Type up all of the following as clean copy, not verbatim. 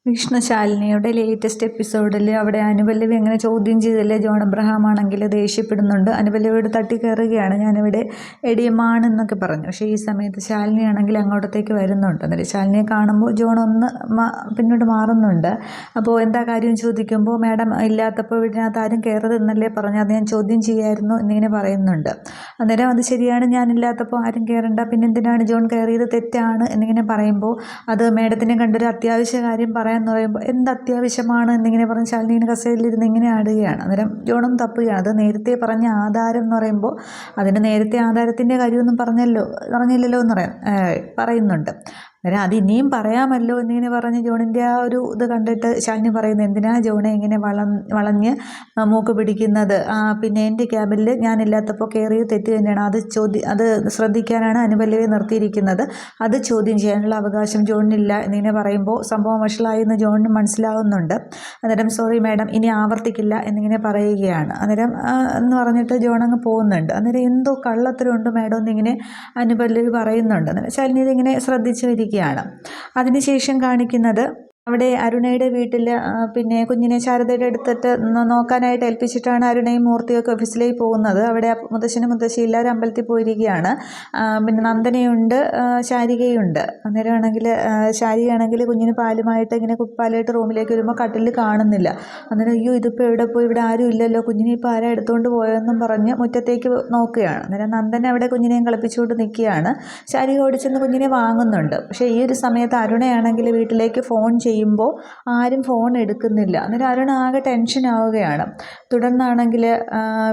വിഷ്ണുശാലിനിയുടെ latest എപ്പിസോഡിൽ അവിടെ അനുപല്ലവി എങ്ങനെ ചോദ്യം ചെയ്തല്ലേ ജോൺ അബ്രഹാം ആണെങ്കിൽ ദേഷ്യപ്പെടുന്നുണ്ട്. അനുപല്ലവിയോട് തട്ടിക്കയറുകയാണ്, ഞാനിവിടെ എടിയമാണെന്നൊക്കെ പറഞ്ഞു. പക്ഷേ ഈ സമയത്ത് ശാലിനി ആണെങ്കിൽ അങ്ങോട്ടത്തേക്ക് വരുന്നുണ്ട്. എന്നിട്ട് ശാലിനിയെ കാണുമ്പോൾ ജോൺ ഒന്ന് പിന്നോട്ട് മാറുന്നുണ്ട്. അപ്പോൾ എന്താ കാര്യം ചോദിക്കുമ്പോൾ, മാഡം ഇല്ലാത്തപ്പോൾ ഇതിനകത്ത് ആരും കയറരുതെന്നല്ലേ പറഞ്ഞു, അത് ഞാൻ ചോദ്യം ചെയ്യായിരുന്നു എന്നിങ്ങനെ പറയുന്നുണ്ട്. അന്നേരം അത് ശരിയാണ്, ഞാനില്ലാത്തപ്പോൾ ആരും കയറണ്ട, പിന്നെ എന്തിനാണ് ജോൺ കയറിയത്, തെറ്റാണ് എന്നിങ്ങനെ പറയുമ്പോൾ, അത് മാഡത്തിനെ കണ്ടൊരു അത്യാവശ്യ കാര്യം പറയാമെന്ന് പറയുമ്പോൾ, എന്ത് അത്യാവശ്യമാണ് എന്നിങ്ങനെ പറഞ്ഞ് ശാലിനി കസേരയിലിരുന്ന് ഇങ്ങനെ ആടുകയാണ്. അന്നേരം ജോണും തപ്പുകയാണ്. അത് നേരത്തെ പറഞ്ഞ ആധാരം എന്ന് പറയുമ്പോൾ, അതിന് നേരത്തെ ആധാരത്തിൻ്റെ കാര്യമൊന്നും പറഞ്ഞില്ലല്ലോ എന്ന് പറയുന്നുണ്ട്. അന്നേരം അത് ഇനിയും പറയാമല്ലോ എന്നിങ്ങനെ പറഞ്ഞ് ജോണിൻ്റെ ആ ഒരു ഇത് കണ്ടിട്ട് ശാലിനി പറയുന്നത്, എന്തിനാ ജോണെ ഇങ്ങനെ വളഞ്ഞ് മൂക്ക് പിടിക്കുന്നത്, പിന്നെ എൻ്റെ ക്യാബിൽ ഞാനില്ലാത്തപ്പോൾ കയറിയത് തെറ്റ് തന്നെയാണ്, അത് ശ്രദ്ധിക്കാനാണ് അനുപല്ലവിയെ നിർത്തിയിരിക്കുന്നത്, അത് ചോദ്യം ചെയ്യാനുള്ള അവകാശം ജോണിനില്ല എന്നിങ്ങനെ പറയുമ്പോൾ സംഭവം വഷളായെന്ന് ജോണിന് മനസ്സിലാവുന്നുണ്ട്. അന്നേരം സോറി മാഡം, ഇനി ആവർത്തിക്കില്ല എന്നിങ്ങനെ പറയുകയാണ്. അന്നേരം എന്ന് പറഞ്ഞിട്ട് ജോൺ അങ്ങ് പോകുന്നുണ്ട്. അന്നേരം എന്തോ കള്ളത്തരമുണ്ട് മാഡം എന്നിങ്ങനെ അനുപല്ലവി പറയുന്നുണ്ട്. അന്നേരം ശാലിനി ഇതിങ്ങനെ ശ്രദ്ധിച്ചു വരികയാണ്. അതിനുശേഷം കാണിക്കുന്നത്, അവിടെ അരുണയുടെ വീട്ടിൽ പിന്നെ കുഞ്ഞിനെ ശാരദയുടെ അടുത്തിട്ട് നോക്കാനായിട്ട് ഏൽപ്പിച്ചിട്ടാണ് അരുണയും മൂർത്തിയൊക്കെ ഓഫീസിലേക്ക് പോകുന്നത്. അവിടെ മുത്തശ്ശനും മുത്തശ്ശി എല്ലാവരും അമ്പലത്തിൽ പോയിരിക്കുകയാണ്. പിന്നെ നന്ദനയുണ്ട്, ശാരികയുണ്ട്. അന്നേരമാണെങ്കിൽ ശാരികയാണെങ്കിൽ കുഞ്ഞിന് പാലുമായിട്ട് ഇങ്ങനെ പാലായിട്ട് റൂമിലേക്ക് വരുമ്പോൾ കട്ടിൽ കാണുന്നില്ല. അന്നേരം അയ്യോ ഇതിപ്പോൾ എവിടെ പോയി, ഇവിടെ ആരും ഇല്ലല്ലോ, കുഞ്ഞിനെ ഇപ്പോൾ ആരാ എടുത്തുകൊണ്ട് പോയതെന്നും പറഞ്ഞ് മുറ്റത്തേക്ക് നോക്കുകയാണ്. അന്നേരം നന്ദന അവിടെ കുഞ്ഞിനെയും കളിപ്പിച്ചുകൊണ്ട് നിൽക്കുകയാണ്. ശാരിക ഓടിച്ചെന്ന് കുഞ്ഞിനെ വാങ്ങുന്നുണ്ട്. പക്ഷേ ഈ ഒരു സമയത്ത് അരുണയാണെങ്കിൽ വീട്ടിലേക്ക് ഫോൺ ചെയ്യുമ്പോൾ ആരും ഫോൺ എടുക്കുന്നില്ല. അന്നേരം അരുണ ആകെ ടെൻഷൻ ആവുകയാണ്. തുടർന്നാണെങ്കിൽ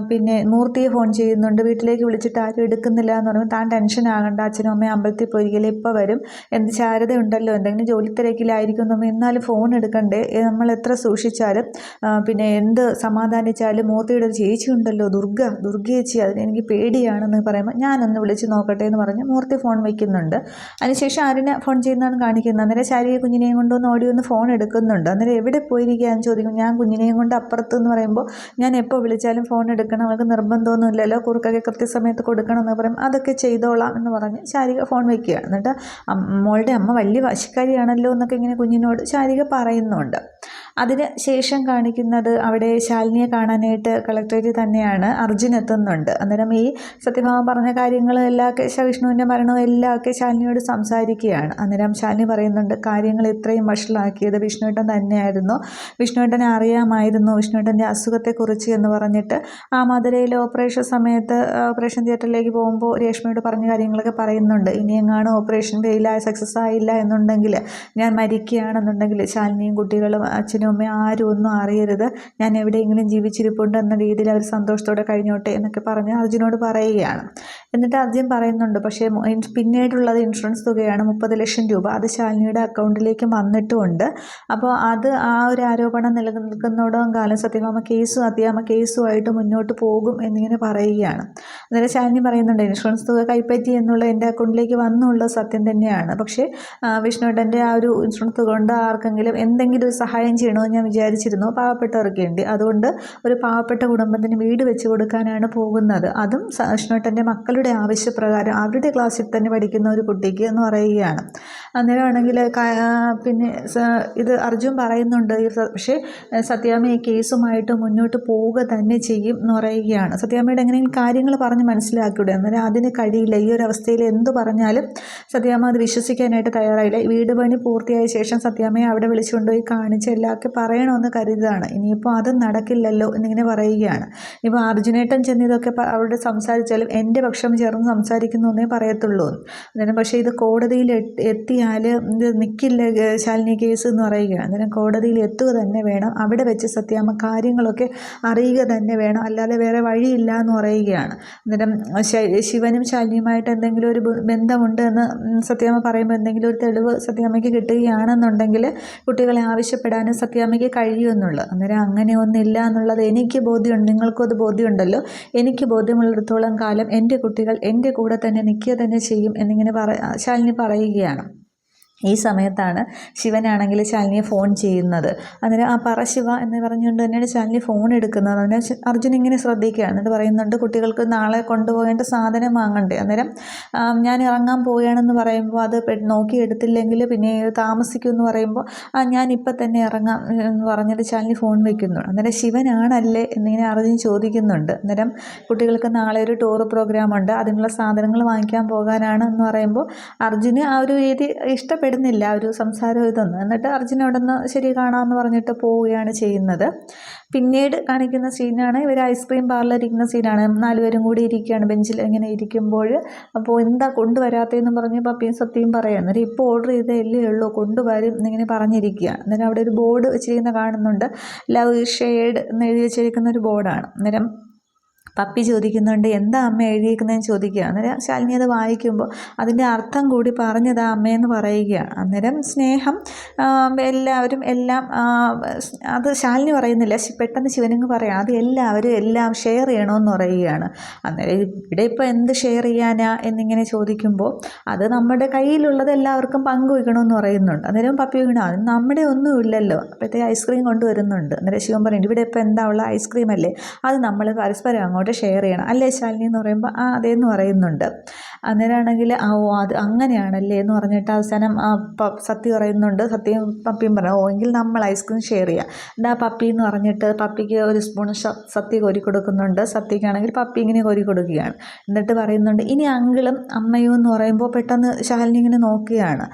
പിന്നെ മൂർത്തിയെ ഫോൺ ചെയ്യുന്നുണ്ട്, വീട്ടിലേക്ക് വിളിച്ചിട്ട് ആരും എടുക്കുന്നില്ല എന്ന് പറയുമ്പോൾ, താൻ ടെൻഷൻ ആകണ്ട, അച്ഛനും അമ്മയും അമ്പലത്തിൽ പോയിരിക്കില്ല, ഇപ്പോൾ വരും, എന്ത് ശാരദ ഉണ്ടല്ലോ, എന്തെങ്കിലും ജോലി തിരക്കിലായിരിക്കും നമ്മൾ, എന്നാലും ഫോൺ എടുക്കണ്ടേ, നമ്മൾ എത്ര സൂക്ഷിച്ചാലും പിന്നെ എന്ത് സമാധാനിച്ചാലും മൂർത്തിയുടെ ഒരു ചേച്ചി ഉണ്ടല്ലോ, ദുർഗേച്ചി, അതിനെനിക്ക് പേടിയാണെന്ന് പറയുമ്പോൾ, ഞാനൊന്ന് വിളിച്ച് നോക്കട്ടെ എന്ന് പറഞ്ഞ് മൂർത്തി ഫോൺ വയ്ക്കുന്നുണ്ട്. അതിനുശേഷം അരുണ ഫോൺ ചെയ്യുന്നതാണ് കാണിക്കുന്നത്. അന്നേരം ശാരിക കുഞ്ഞിനെയും കൊണ്ടൊന്ന് ഓടി ഒന്ന് ഫോൺ എടുക്കുന്നുണ്ട്. അന്നേരം എവിടെ പോയിരിക്കുകയെന്ന് ചോദിക്കും. ഞാൻ കുഞ്ഞിനെയും കൊണ്ട് അപ്പുറത്ത് എന്ന് പറയുമ്പോൾ, ഞാൻ എപ്പോൾ വിളിച്ചാലും ഫോൺ എടുക്കണം, അവൾക്ക് നിർബന്ധമൊന്നുമില്ലല്ലോ, കുറുക്കൊക്കെ കൃത്യസമയത്ത് കൊടുക്കണം എന്ന് പറയും, അതൊക്കെ ചെയ്തോളാം എന്ന് പറഞ്ഞ് ശാരിക ഫോൺ വയ്ക്കുകയാണ്. എന്നിട്ട് മോളുടെ അമ്മ വലിയ വാശിക്കാരിയാണല്ലോ എന്നൊക്കെ ഇങ്ങനെ കുഞ്ഞിനോട് ശാരിക പറയുന്നുണ്ട്. അതിന് ശേഷം കാണിക്കുന്നത്, അവിടെ ശാലിനിയെ കാണാനായിട്ട് കളക്ടറേറ്റിൽ തന്നെയാണ് അർജുൻ എത്തുന്നുണ്ട്. അന്നേരം ഈ സത്യഭാമ പറഞ്ഞ കാര്യങ്ങൾ എല്ലാമൊക്കെ, വിഷ്ണുവിൻ്റെ മരണവും എല്ലാമൊക്കെ ശാലിനിയോട് സംസാരിക്കുകയാണ്. അന്നേരം ശാലിനി പറയുന്നുണ്ട്, കാര്യങ്ങൾ ഇത്രയും വഷളാക്കിയത് വിഷ്ണുവേട്ടൻ തന്നെയായിരുന്നു, വിഷ്ണുവേട്ടനെ അറിയാമായിരുന്നു വിഷ്ണുവേട്ടൻ്റെ അസുഖത്തെക്കുറിച്ച് എന്ന് പറഞ്ഞിട്ട് ആ മധുരയിലെ ഓപ്പറേഷൻ സമയത്ത് ഓപ്പറേഷൻ തിയേറ്ററിലേക്ക് പോകുമ്പോൾ രേഷ്മയോട് പറഞ്ഞ കാര്യങ്ങളൊക്കെ പറയുന്നുണ്ട്. ഇനിയെങ്ങാനും ഓപ്പറേഷൻ സക്സസ് ആയില്ല എന്നുണ്ടെങ്കിൽ, ഞാൻ മരിക്കുകയാണെന്നുണ്ടെങ്കിൽ ശാലിനിയും കുട്ടികളും അച്ഛനും അമ്മയും ആരും ഒന്നും അറിയരുത്, ഞാൻ എവിടെയെങ്കിലും ജീവിച്ചിരിപ്പുണ്ട് എന്ന രീതിയിൽ അവർ സന്തോഷത്തോടെ കഴിഞ്ഞോട്ടെ എന്നൊക്കെ പറഞ്ഞ് അർജുനോട് പറയുകയാണ്. എന്നിട്ട് അർജുൻ പറയുന്നുണ്ട്, പക്ഷേ പിന്നീടുള്ളത് ഇൻഷുറൻസ് തുകയാണ് 30 ലക്ഷം രൂപ, അത് ശാലിനിയുടെ അക്കൗണ്ടിലേക്ക് വന്നിട്ടുമുണ്ട്. അപ്പോൾ അത് ആ ഒരു ആരോപണം നിലനിൽക്കുന്നിടം കാലം സത്യഭാമ കേസുമായിട്ട് മുന്നോട്ട് പോകും എന്നിങ്ങനെ പറയുകയാണ്. അന്നേരം ശാലിനി പറയുന്നുണ്ട്, ഇൻഷുറൻസ് തുക കൈപ്പറ്റി എന്നുള്ള എൻ്റെ അക്കൗണ്ടിലേക്ക് വന്നുള്ളത് സത്യം തന്നെയാണ്, പക്ഷേ വിഷ്ണുവേട്ടൻ്റെ ആ ഒരു ഇൻഷുറൻസ് തുക കൊണ്ട് ആർക്കെങ്കിലും എന്തെങ്കിലും ഒരു സഹായം ചെയ്യണമെന്ന് ഞാൻ വിചാരിച്ചിരുന്നു, പാവപ്പെട്ടവർക്ക് വേണ്ടി, അതുകൊണ്ട് ഒരു പാവപ്പെട്ട കുടുംബത്തിന് വീട് വെച്ച് കൊടുക്കാനാണ് പോകുന്നത്, അതും വിഷ്ണുവേട്ടൻ്റെ മക്കളുടെ ആവശ്യപ്രകാരം അവരുടെ ക്ലാസ്സിൽ തന്നെ പഠിക്കുന്ന ഒരു കുട്ടിക്ക് എന്ന് പറയുകയാണ്. അന്നേരമാണെങ്കിൽ പിന്നെ ഇത് അർജുൻ പറയുന്നുണ്ട്, പക്ഷേ സത്യാമ്മ ഈ കേസുമായിട്ട് മുന്നോട്ട് പോവുക തന്നെ ചെയ്യും എന്ന് പറയുകയാണ്. സത്യാമ്മയുടെ എങ്ങനെയെങ്കിലും കാര്യങ്ങൾ പറഞ്ഞ് മനസ്സിലാക്കിവിടെ, അന്നേരം അതിന് കഴിയില്ല, ഈ ഒരു അവസ്ഥയിൽ എന്ത് പറഞ്ഞാലും സത്യാമ്മ അത് വിശ്വസിക്കാനായിട്ട് തയ്യാറായില്ല. വീട് പണി പൂർത്തിയായ ശേഷം സത്യാമ്മയെ അവിടെ വിളിച്ചുകൊണ്ടുപോയി കാണിച്ച് എല്ലാമൊക്കെ പറയണമെന്ന് കരുതാണ്, ഇനിയിപ്പോൾ അത് നടക്കില്ലല്ലോ എന്നിങ്ങനെ പറയുകയാണ്. ഇപ്പോൾ അർജുനേട്ടൻ ചെന്ന് ഇതൊക്കെ അവിടെ സംസാരിച്ചാലും എൻ്റെ പക്ഷം ചേർന്ന് സംസാരിക്കുന്നു എന്നേ പറയത്തുള്ളൂ. അന്നേരം പക്ഷേ ഇത് കോടതിയിൽ എത്തിയാൽ ഇത് നിൽക്കില്ല ശാലിനി കേസ് എന്ന് പറയുകയാണ്. അന്നേരം കോടതിയിൽ എത്തുക തന്നെ വേണം, അവിടെ വെച്ച് സത്യാമ്മ കാര്യങ്ങളൊക്കെ അറിയുക തന്നെ വേണം, അല്ലാതെ വേറെ വഴിയില്ല എന്ന് പറയുകയാണ്. അന്നേരം ശിവനും ശാലിനിയുമായിട്ട് എന്തെങ്കിലും ഒരു ബന്ധമുണ്ട് എന്ന് സത്യാമ്മ പറയുമ്പോൾ, എന്തെങ്കിലും ഒരു തെളിവ് സത്യാമ്മയ്ക്ക് കിട്ടുകയാണെന്നുണ്ടെങ്കിൽ കുട്ടികളെ ആവശ്യപ്പെടാനും സത്യാമ്മയ്ക്ക് കഴിയുമെന്നുള്ളത്. അന്നേരം അങ്ങനെ ഒന്നില്ല എന്നുള്ളത് എനിക്ക് ബോധ്യമുണ്ട്, നിങ്ങൾക്കും അത് ബോധ്യമുണ്ടല്ലോ, എനിക്ക് ബോധ്യമുള്ളിടത്തോളം കാലം എൻ്റെ കുട്ടികൾ എൻ്റെ കൂടെ തന്നെ നിൽക്കുക തന്നെ ചെയ്യും എന്നിങ്ങനെ ശാലിനി പറയുകയാണ്. ഈ സമയത്താണ് ശിവനാണെങ്കിൽ ശാലിനിയെ ഫോൺ ചെയ്യുന്നത്. അന്നേരം ആ പറ ശിവ എന്ന് പറഞ്ഞുകൊണ്ട് തന്നെയാണ് ശാലിനി ഫോൺ എടുക്കുന്നത്. അന്നേരം അർജുൻ ഇങ്ങനെ ശ്രദ്ധിക്കുകയാണ്. എന്നിട്ട് പറയുന്നുണ്ട്, കുട്ടികൾക്ക് നാളെ കൊണ്ടുപോകേണ്ട സാധനം വാങ്ങണ്ടേ, അന്നേരം ഞാൻ ഇറങ്ങാൻ പോവുകയാണെന്ന് പറയുമ്പോൾ അത് നോക്കി എടുത്തില്ലെങ്കിൽ പിന്നെ താമസിക്കുമെന്ന് പറയുമ്പോൾ ഞാനിപ്പം തന്നെ ഇറങ്ങാം എന്ന് പറഞ്ഞിട്ട് ശാലിനി ഫോൺ വയ്ക്കുന്നു. അന്നേരം ശിവനാണല്ലേ എന്നിങ്ങനെ അർജുൻ ചോദിക്കുന്നുണ്ട്. അന്നേരം കുട്ടികൾക്ക് നാളെ ഒരു ടൂർ പ്രോഗ്രാമുണ്ട്, അതിനുള്ള സാധനങ്ങൾ വാങ്ങിക്കാൻ പോകാനാണ് എന്ന് പറയുമ്പോൾ അർജുന് ആ ഒരു രീതി ഇഷ്ടപ്പെടുന്നില്ല, ഒരു സംസാരം ഇതൊന്നും. എന്നിട്ട് അർജുൻ അവിടെ നിന്ന് ശരി കാണാമെന്ന് പറഞ്ഞിട്ട് പോവുകയാണ് ചെയ്യുന്നത്. പിന്നീട് കാണിക്കുന്ന സീനാണ് ഇവർ ഐസ്ക്രീം പാർലർ ഇരിക്കുന്ന സീനാണ്. 4 പേരും കൂടി ഇരിക്കുകയാണ് ബെഞ്ചിൽ ഇങ്ങനെ ഇരിക്കുമ്പോൾ. അപ്പോൾ എന്താ കൊണ്ടുവരാത്തതെന്ന് പറഞ്ഞ് പപ്പിയും സത്യവും പറയാം. അന്നേരം ഇപ്പോൾ ഓർഡർ ചെയ്തല്ലേ ഉള്ളൂ, കൊണ്ടുവരും എന്നിങ്ങനെ പറഞ്ഞിരിക്കുകയാണ്. അന്നേരം അവിടെ ഒരു ബോർഡ് വെച്ചിരിക്കുന്ന കാണുന്നുണ്ട്, ലവ് ഷെയ്ഡ് എന്ന് എഴുതി വെച്ചിരിക്കുന്ന ഒരു ബോർഡാണ്. അന്നേരം പപ്പി ചോദിക്കുന്നുണ്ട്, എന്താ അമ്മ എഴുതിയിരിക്കുന്നതെന്ന് ചോദിക്കുക. അന്നേരം ശാലിനി അത് വായിക്കുമ്പോൾ അതിൻ്റെ അർത്ഥം കൂടി പറഞ്ഞതാ അമ്മയെന്ന് പറയുകയാണ്. അന്നേരം സ്നേഹം എല്ലാവരും എല്ലാം അത് ശാലിനി പറയുന്നില്ല, പെട്ടെന്ന് ശിവനങ്ങ് പറയാം, അത് എല്ലാവരും എല്ലാം ഷെയർ ചെയ്യണമെന്ന് പറയുകയാണ്. അന്നേരം ഇവിടെ ഇപ്പോൾ എന്ത് ഷെയർ ചെയ്യാനാ എന്നിങ്ങനെ ചോദിക്കുമ്പോൾ അത് നമ്മുടെ കയ്യിലുള്ളത് എല്ലാവർക്കും പങ്കുവയ്ക്കണമെന്ന് പറയുന്നുണ്ട്. അന്നേരം പപ്പി വീണു, അത് നമ്മുടെ ഒന്നുമില്ലല്ലോ. അപ്പോഴത്തേക്ക് ഐസ്ക്രീം കൊണ്ടുവരുന്നുണ്ട്. അന്നേരം ശിവൻ പറയുന്നുണ്ട്, ഇവിടെ ഇപ്പോൾ എന്താ ഉള്ള ഐസ്ക്രീം അല്ലേ, അത് നമ്മൾ പരസ്പരം അങ്ങോട്ട് ഷെയർ ചെയ്യണം അല്ലേ ശാലിനി എന്ന് പറയുമ്പോൾ അതേന്ന് പറയുന്നുണ്ട്. അന്നേരമാണെങ്കിൽ അത് അങ്ങനെയാണല്ലേ എന്ന് പറഞ്ഞിട്ട് അവസാനം സത്യ പറയുന്നുണ്ട്. സത്യം പപ്പിയും പറഞ്ഞു, എങ്കിൽ നമ്മൾ ഐസ്ക്രീം ഷെയർ ചെയ്യാം, എന്താ പപ്പി എന്ന് പറഞ്ഞിട്ട് പപ്പിക്ക് ഒരു സ്പൂൺ സത്യ കോരി കൊടുക്കുന്നുണ്ട്. സത്യക്കാണെങ്കിൽ പപ്പി ഇങ്ങനെ കോരി കൊടുക്കുകയാണ്. എന്നിട്ട് പറയുന്നുണ്ട്, ഇനി അങ്കിളും അമ്മയും എന്ന് പറയുമ്പോൾ പെട്ടെന്ന് ശാലിനി ഇങ്ങനെ നോക്കുകയാണ്.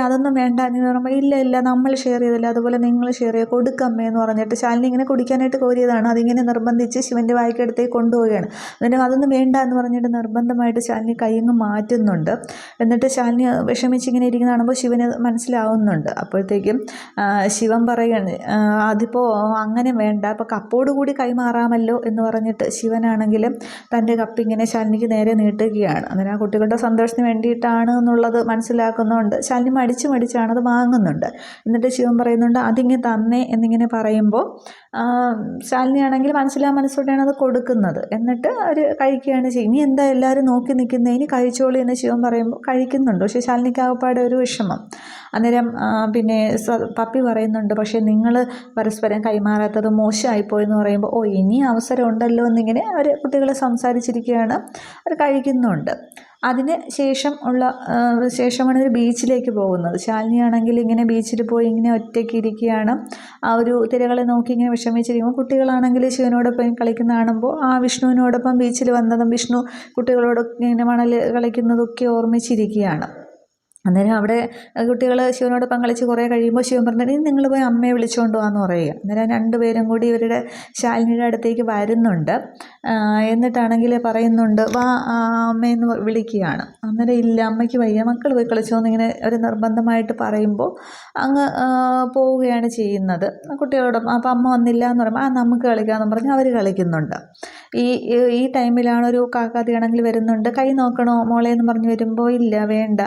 അതൊന്നും വേണ്ട എന്ന് പറയുമ്പോൾ ഇല്ല നമ്മൾ ഷെയർ ചെയ്തില്ല, അതുപോലെ നിങ്ങൾ ഷെയർ ചെയ്യുക, കൊടുക്കമ്മേ എന്ന് പറഞ്ഞിട്ട് ശാലിനി ഇങ്ങനെ കുടിക്കാനായിട്ട് കോരിയതാണ്. അതിങ്ങനെ നിർബന്ധിച്ച് ശിവൻ്റെ വായിക്കടുത്തേക്ക് കൊണ്ടുപോവുകയാണ്. എന്നിട്ട് അതൊന്നും വേണ്ട എന്ന് പറഞ്ഞിട്ട് നിർബന്ധമായിട്ട് ശാലിനി കൈയ്യങ്ങ് മാറ്റുന്നുണ്ട്. എന്നിട്ട് ശാലിനി വിഷമിച്ചിങ്ങനെ ഇരിക്കുന്ന കാണുമ്പോൾ ശിവന് മനസ്സിലാവുന്നുണ്ട്. അപ്പോഴത്തേക്കും ശിവൻ പറയുകയാണ്, അതിപ്പോൾ അങ്ങനെ വേണ്ട, അപ്പോൾ കപ്പോട് കൂടി കൈമാറാമല്ലോ എന്ന് പറഞ്ഞിട്ട് ശിവനാണെങ്കിലും തൻ്റെ കപ്പിങ്ങനെ ശാലിനിക്ക് നേരെ നീട്ടുകയാണ്. അന്നേരം ആ കുട്ടികളുടെ സന്തോഷത്തിന് വേണ്ടിയിട്ടാണ് എന്നുള്ളത് മനസ്സിലാക്കുന്നുണ്ട്. ശാലിനി മടിച്ചാണ് അത് വാങ്ങുന്നുണ്ട്. എന്നിട്ട് ശിവൻ പറയുന്നുണ്ട്, അതിങ്ങനെ തന്നെ എന്നിങ്ങനെ പറയുമ്പോൾ ശാലിനിയാണെങ്കിൽ മനസ്സോടെയാണ് അത് കൊടുക്കുന്നത്. എന്നിട്ട് അവർ കഴിക്കുകയാണ് ചെയ്യും. ഇനി എന്താ എല്ലാവരും നോക്കി നിൽക്കുന്നത്, ഇനി കഴിച്ചോളി എന്ന് ശിവൻ പറയുമ്പോൾ കഴിക്കുന്നുണ്ട്. പക്ഷേ ശാലിനിക്ക് ആകപ്പാടെ ഒരു വിഷമം. അന്നേരം പിന്നെ പപ്പി പറയുന്നുണ്ട്, പക്ഷേ നിങ്ങൾ പരസ്പരം കൈമാറാത്തത് മോശമായിപ്പോയെന്ന് പറയുമ്പോൾ ഇനി അവസരം ഉണ്ടല്ലോ എന്നിങ്ങനെ അവർ കുട്ടികൾ സംസാരിച്ചിരിക്കുകയാണ്. അവർ കഴിക്കുന്നുണ്ട്. അതിന് ശേഷമാണ് ഒരു ബീച്ചിലേക്ക് പോകുന്നത്. ശാലിനിയാണെങ്കിൽ ഇങ്ങനെ ബീച്ചിൽ പോയി ഇങ്ങനെ ഒറ്റയ്ക്ക് ഇരിക്കുകയാണ്. ആ ഒരു തിരകളെ നോക്കി ഇങ്ങനെ വിഷമിച്ചിരിക്കുമ്പോൾ കുട്ടികളാണെങ്കിൽ ശിവനോടൊപ്പം കളിക്കുന്ന കാണുമ്പോൾ വിഷ്ണുവിനോടൊപ്പം ബീച്ചിൽ വന്നതും വിഷ്ണു കുട്ടികളോട് ഇങ്ങനെ മണൽ കളിക്കുന്നതൊക്കെ ഓർമ്മിച്ചിരിക്കുകയാണ്. അന്നേരം അവിടെ കുട്ടികൾ ശിവനോടൊപ്പം കളിച്ച് കുറേ കഴിയുമ്പോൾ ശിവൻ പറഞ്ഞിട്ട്, ഇനി നിങ്ങൾ പോയി അമ്മയെ വിളിച്ചുകൊണ്ട് പോകാമെന്ന് പറയുക. അന്നേരം 2 പേരും കൂടി ഇവരുടെ ശാലിനിയുടെ അടുത്തേക്ക് വരുന്നുണ്ട്. എന്നിട്ടാണെങ്കിൽ പറയുന്നുണ്ട്, വാ അമ്മയെന്ന് വിളിക്കുകയാണ്. അന്നേരം ഇല്ല, അമ്മയ്ക്ക് വയ്യ, മക്കൾ പോയി കളിച്ചോന്ന് ഇങ്ങനെ ഒരു നിർബന്ധമായിട്ട് പറയുമ്പോൾ അങ്ങ് പോവുകയാണ് ചെയ്യുന്നത് കുട്ടികളോടൊപ്പം. അപ്പോൾ അമ്മ വന്നില്ല എന്ന് പറയുമ്പോൾ നമുക്ക് കളിക്കാമെന്ന് പറഞ്ഞ് അവർ കളിക്കുന്നുണ്ട്. ഈ ടൈമിലാണ് ഒരു കാക്കാത്തിയാണെങ്കിൽ വരുന്നുണ്ട്. കൈ നോക്കണോ മോളെ എന്ന് പറഞ്ഞ് വരുമ്പോൾ ഇല്ല വേണ്ട,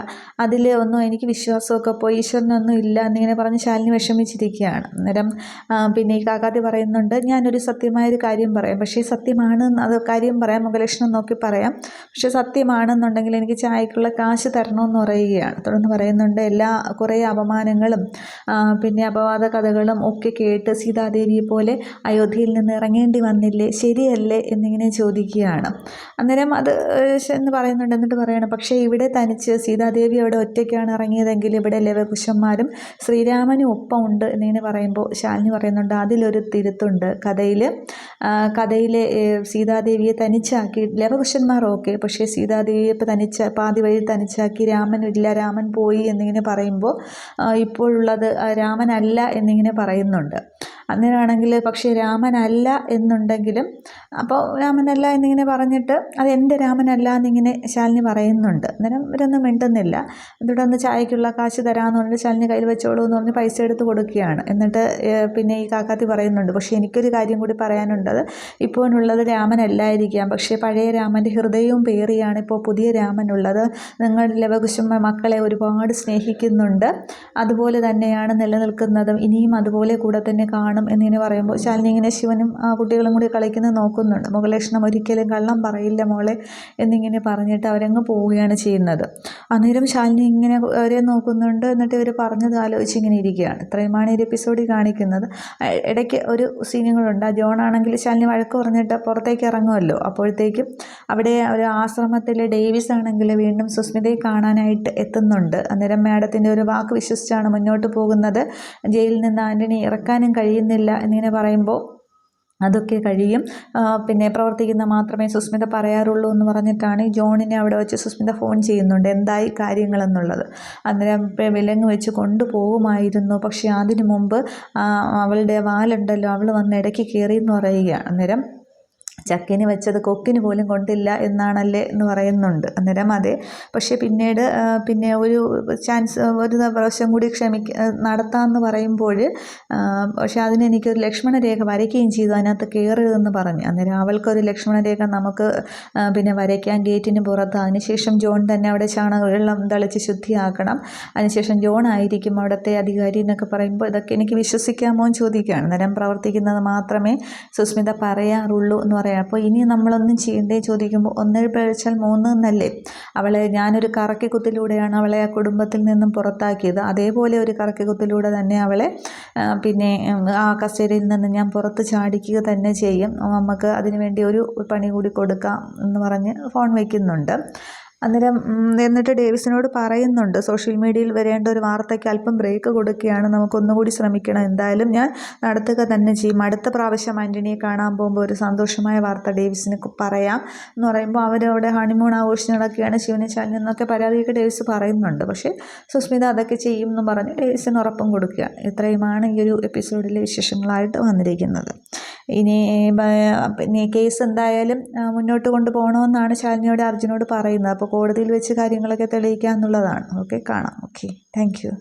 അതിൽ ഒന്നും എനിക്ക് വിശ്വാസമൊക്കെ പോയി, ഈശ്വരനൊന്നും ഇല്ല എന്നിങ്ങനെ പറഞ്ഞ് ശാലിനി വിഷമിച്ചിരിക്കുകയാണ്. അന്നേരം പിന്നെ ഈ കാക്കാത്തി പറയുന്നുണ്ട്, ഞാനൊരു സത്യമായൊരു കാര്യം പറയാം, പക്ഷേ സത്യമാണ് അത് കാര്യം പറയാം, മുഖലക്ഷണം നോക്കി പറയാം, പക്ഷെ സത്യമാണെന്നുണ്ടെങ്കിൽ എനിക്ക് ചായക്കുള്ള കാശ് തരണമെന്ന് പറയുകയാണ്. തുടർന്ന് പറയുന്നുണ്ട്, കുറേ അപമാനങ്ങളും പിന്നെ അപവാദ കഥകളും ഒക്കെ കേട്ട് സീതാദേവിയെ പോലെ അയോധ്യയിൽ നിന്ന് ഇറങ്ങേണ്ടി വന്നില്ലേ, ശരിയല്ലേ എന്നിങ്ങനെ ചോദിക്കുകയാണ്. അന്നേരം അത് എന്ന് പറയുന്നുണ്ട്. എന്നിട്ട് പറയണം, പക്ഷേ ഇവിടെ തനിച്ച് സീതാദേവി അവിടെ ഒറ്റയ്ക്കാണ് ഇറങ്ങിയതെങ്കിൽ ഇവിടെ ലവകുശന്മാരും ശ്രീരാമനും ഒപ്പം ഉണ്ട് എന്നിങ്ങനെ പറയുമ്പോൾ ശാലിനി പറയുന്നുണ്ട്, അതിലൊരു തിരുത്തുണ്ട്. കഥയിലെ സീതാദേവിയെ തനിച്ചാക്കി ലവകുശന്മാർ ഓക്കെ, പക്ഷേ സീതാദേവിയെ ഇപ്പോൾ പാതി വഴി തനിച്ചാക്കി രാമനില്ല, രാമൻ പോയി എന്നിങ്ങനെ പറയുമ്പോൾ ഇപ്പോഴുള്ളത് രാമനല്ല എന്നിങ്ങനെ പറയുന്നുണ്ട്. അന്നേരമാണെങ്കിൽ പക്ഷേ രാമനല്ല എന്നുണ്ടെങ്കിലും അപ്പോൾ രാമനല്ല എന്നിങ്ങനെ പറഞ്ഞിട്ട് അത് എൻ്റെ രാമനല്ല എന്നിങ്ങനെ ശാലിനി പറയുന്നുണ്ട്. അന്നേരം ഇവരൊന്നും മിണ്ടുന്നില്ല. എന്നിട്ട് ഒന്ന് ചായക്കുള്ള കാശ് തരാമെന്ന് പറഞ്ഞിട്ട് ശാലിനി കയ്യിൽ വെച്ചോളൂ എന്ന് പറഞ്ഞ് പൈസ എടുത്ത് കൊടുക്കുകയാണ്. എന്നിട്ട് പിന്നെ ഈ കാക്കാത്തി പറയുന്നുണ്ട്, പക്ഷേ എനിക്കൊരു കാര്യം കൂടി പറയാനുണ്ടത്, ഇപ്പോഴുള്ളത് രാമനല്ലായിരിക്കാം, പക്ഷേ പഴയ രാമൻ്റെ ഹൃദയവും പേറിയാണ് ഇപ്പോൾ പുതിയ രാമനുള്ളത്. നിങ്ങൾ ലവകുശന്മാർ മക്കളെ ഒരുപാട് സ്നേഹിക്കുന്നുണ്ട്, അതുപോലെ തന്നെയാണ് നിലനിൽക്കുന്നതും, ഇനിയും അതുപോലെ കൂടെ തന്നെ കാണും കാണും എന്നിങ്ങനെ പറയുമ്പോൾ ശാലിനി ഇങ്ങനെ ശിവനും കുട്ടികളും കൂടി കളിക്കുന്നത് നോക്കുന്നുണ്ട്. മുഖലക്ഷണം ഒരിക്കലും കള്ളം പറയില്ല മോളെ എന്നിങ്ങനെ പറഞ്ഞിട്ട് അവരങ്ങ് പോവുകയാണ് ചെയ്യുന്നത്. അന്നേരം ശാലിനി ഇങ്ങനെ അവരെ നോക്കുന്നുണ്ട്. എന്നിട്ട് ഇവർ പറഞ്ഞത് ആലോചിച്ച് ഇങ്ങനെ ഇരിക്കുകയാണ്. ഇത്രയുമാണ് ഈ എപ്പിസോഡിൽ കാണിക്കുന്നത്. ഇടയ്ക്ക് ഒരു സീനുകളുണ്ട്. ജോൺ ആണെങ്കിൽ ശാലിനി വഴക്ക് പറഞ്ഞിട്ട് പുറത്തേക്ക് ഇറങ്ങുമല്ലോ. അപ്പോഴത്തേക്കും അവിടെ ഒരു ആശ്രമത്തിൽ ഡേവിസ് ആണെങ്കിൽ വീണ്ടും സുസ്മിതയെ കാണാനായിട്ട് എത്തുന്നുണ്ട്. അന്നേരം മാഡത്തിൻ്റെ ഒരു വാക്ക് വിശ്വസിച്ചാണ് മുന്നോട്ട് പോകുന്നത്. ജയിലിൽ നിന്ന് ആൻ്റണി ഇറക്കാനും കഴിയുന്നില്ല എന്നിങ്ങനെ പറയുമ്പോൾ അതൊക്കെ കഴിയും, പിന്നെ പ്രവർത്തിക്കുന്ന മാത്രമേ സുസ്മിത പറയാറുള്ളൂ എന്ന് പറഞ്ഞിട്ടാണ് ജോണിനെ അവിടെ വെച്ച് സുസ്മിത ഫോൺ ചെയ്യുന്നുണ്ട് എന്തായി കാര്യങ്ങളെന്നുള്ളത്. അന്നേരം വിലങ്ങ് വെച്ച് കൊണ്ടുപോകുമായിരുന്നു, പക്ഷേ അതിനു മുമ്പ് അവളുടെ വാലുണ്ടല്ലോ അവൾ വന്ന് ഇടയ്ക്ക് കയറി എന്ന് പറയുകയാണ്. അന്നേരം ചക്കിന് വെച്ചത് കൊക്കിന് പോലും കൊണ്ടില്ല എന്നാണല്ലേ എന്ന് പറയുന്നുണ്ട്. അന്നേരം അതെ, പക്ഷേ പിന്നീട് പിന്നെ ഒരു ചാൻസ് ഒരു പ്രാവശ്യം കൂടി നടത്താമെന്ന് പറയുമ്പോൾ പക്ഷേ അതിനെനിക്കൊരു ലക്ഷ്മണരേഖ വരയ്ക്കുകയും ചെയ്തു, അതിനകത്ത് കയറരുതെന്ന് പറഞ്ഞു. അന്നേരം അവൾക്കൊരു ലക്ഷ്മണരേഖ നമുക്ക് പിന്നെ വരയ്ക്കാൻ ഗേറ്റിന് പുറത്ത്. അതിനുശേഷം ജോൺ തന്നെ അവിടെ വെള്ളം തളിച്ച് ശുദ്ധിയാക്കണം. അതിനുശേഷം ജോൺ ആയിരിക്കും അവിടുത്തെ അധികാരി എന്നൊക്കെ പറയുമ്പോൾ ഇതൊക്കെ എനിക്ക് വിശ്വസിക്കാമോ എന്ന് ചോദിക്കുകയാണ്. അന്നേരം പ്രവർത്തിക്കുന്നത് മാത്രമേ സുസ്മിത പറയാറുള്ളൂ എന്ന് പറയാം. അപ്പോൾ ഇനി നമ്മളൊന്നും ചെയ്യണ്ടേ ചോദിക്കുമ്പോൾ 1 പഴിച്ചാൽ 3 എന്നല്ലേ. ഞാനൊരു കറക്കിക്കുത്തിലൂടെയാണ് അവളെ ആ കുടുംബത്തിൽ നിന്നും പുറത്താക്കിയത്. അതേപോലെ ഒരു കറക്കിക്കുത്തിലൂടെ തന്നെ അവളെ പിന്നെ ആ കസ്റ്റഡിയിൽ നിന്ന് ഞാൻ പുറത്ത് ചാടിക്കുക തന്നെ ചെയ്യും. നമുക്ക് അതിനുവേണ്ടി ഒരു പണി കൂടി കൊടുക്കാം എന്ന് പറഞ്ഞ് ഫോൺ വയ്ക്കുന്നുണ്ട്. അന്നേരം എന്നിട്ട് ഡേവിസിനോട് പറയുന്നുണ്ട് സോഷ്യൽ മീഡിയയിൽ വരേണ്ട ഒരു വാർത്തയ്ക്ക് അല്പം ബ്രേക്ക് കൊടുക്കുകയാണ്, നമുക്കൊന്നുകൂടി ശ്രമിക്കണം, എന്തായാലും ഞാൻ നടത്തുക തന്നെ ചെയ്യും. അടുത്ത പ്രാവശ്യം ആൻ്റണിയെ കാണാൻ പോകുമ്പോൾ ഒരു സന്തോഷമായ വാർത്ത ഡേവിസിന് പറയാം എന്ന് പറയുമ്പോൾ അവരവിടെ ഹണിമൂൺ ആഘോഷിച്ച് നടക്കുകയാണ് ശിവനും ശാലിനി എന്നൊക്കെ പരാതിയൊക്കെ ഡേവിസ് പറയുന്നുണ്ട്. പക്ഷേ സുസ്മിത അതൊക്കെ ചെയ്യും എന്ന് പറഞ്ഞ് ഡേവിസിന് ഉറപ്പും കൊടുക്കുകയാണ്. ഇത്രയുമാണ് ഈ ഒരു എപ്പിസോഡിലെ വിശേഷങ്ങളായിട്ട് വന്നിരിക്കുന്നത്. ഇനി കേസ് എന്തായാലും മുന്നോട്ട് കൊണ്ടുപോകണമെന്നാണ് ശാലിനിയോട് അർജുനോട് പറയുന്നത്. അപ്പോൾ കോടതിയിൽ വെച്ച് കാര്യങ്ങളൊക്കെ തെളിയിക്കുക എന്നുള്ളതാണ്. ഓക്കെ, കാണാം. Okay, thank you.